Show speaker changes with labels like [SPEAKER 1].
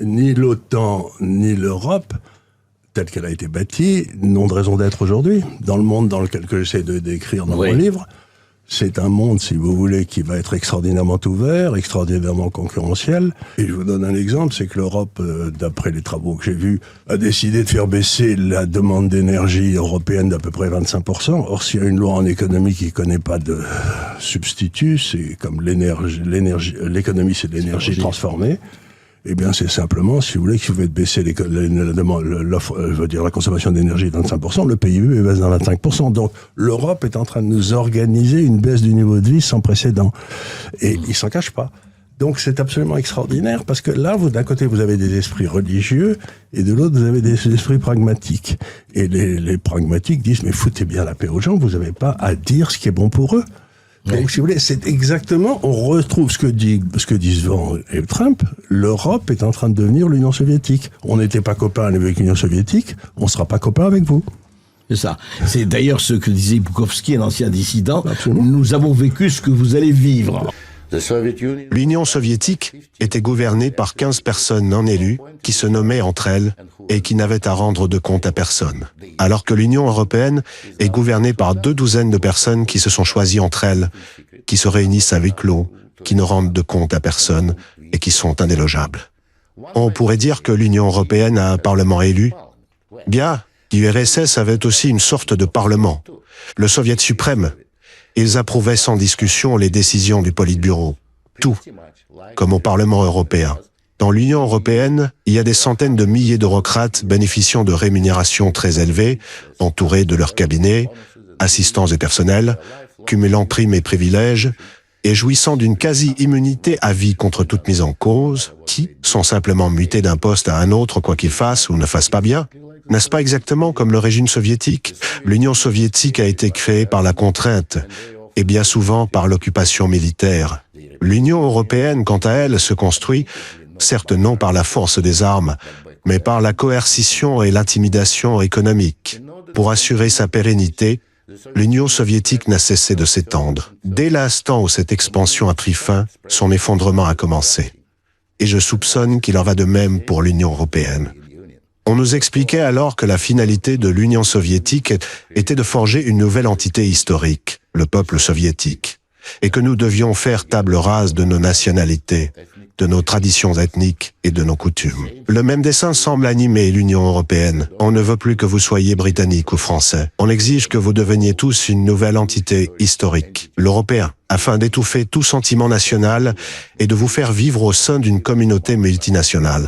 [SPEAKER 1] Ni l'OTAN, ni l'Europe, telle qu'elle a été bâtie, n'ont de raison d'être aujourd'hui. Dans le monde dans lequel j'essaie de décrire dans mon livre, c'est un monde, si vous voulez, qui va être extraordinairement ouvert, extraordinairement concurrentiel. Et je vous donne un exemple, c'est que l'Europe, d'après les travaux que j'ai vus, a décidé de faire baisser la demande d'énergie européenne d'à peu près 25%. Or, s'il y a une loi en économie qui connaît pas de substitut, c'est comme l'économie, c'est de l'énergie transformée. Eh bien, c'est simplement, si vous voulez, que si vous faites baisser la consommation d'énergie de 25%, le PIB baisse de 25%. Donc, l'Europe est en train de nous organiser une baisse du niveau de vie sans précédent. Et ils s'en cachent pas. Donc, c'est absolument extraordinaire parce que là, d'un côté, vous avez des esprits religieux et de l'autre, vous avez des esprits pragmatiques. Et les pragmatiques disent, mais foutez bien la paix aux gens, vous n'avez pas à dire ce qui est bon pour eux. Donc, si vous voulez, c'est exactement, on retrouve ce que disent Van et Trump. L'Europe est en train de devenir l'Union soviétique. On n'était pas copains avec l'Union soviétique, on ne sera pas copains avec vous.
[SPEAKER 2] C'est ça. C'est d'ailleurs ce que disait Bukowski, un ancien dissident.
[SPEAKER 1] Absolument.
[SPEAKER 2] Nous avons vécu ce que vous allez vivre.
[SPEAKER 3] L'Union soviétique était gouvernée par 15 personnes non élues qui se nommaient entre elles et qui n'avaient à rendre de compte à personne. Alors que l'Union européenne est gouvernée par 12 de personnes qui se sont choisies entre elles, qui se réunissent à huis clos, qui ne rendent de compte à personne et qui sont indélogeables. On pourrait dire que l'Union européenne a un parlement élu. Bien, l'URSS avait aussi une sorte de parlement, le Soviet suprême. Ils approuvaient sans discussion les décisions du Politburo. Tout, comme au Parlement européen. Dans l'Union européenne, il y a des centaines de milliers d'eurocrates bénéficiant de rémunérations très élevées, entourés de leurs cabinets, assistants et personnels, cumulant primes et privilèges, et jouissant d'une quasi-immunité à vie contre toute mise en cause, qui sont simplement mutés d'un poste à un autre quoi qu'ils fassent ou ne fassent pas bien. N'est-ce pas exactement comme le régime soviétique? L'Union soviétique a été créée par la contrainte et bien souvent par l'occupation militaire. L'Union européenne, quant à elle, se construit, certes non par la force des armes, mais par la coercition et l'intimidation économique. Pour assurer sa pérennité, l'Union soviétique n'a cessé de s'étendre. Dès l'instant où cette expansion a pris fin, son effondrement a commencé. Et je soupçonne qu'il en va de même pour l'Union européenne. On nous expliquait alors que la finalité de l'Union soviétique était de forger une nouvelle entité historique, le peuple soviétique, et que nous devions faire table rase de nos nationalités, de nos traditions ethniques et de nos coutumes. Le même dessein semble animer l'Union européenne. On ne veut plus que vous soyez britannique ou français. On exige que vous deveniez tous une nouvelle entité historique, l'européen, afin d'étouffer tout sentiment national et de vous faire vivre au sein d'une communauté multinationale.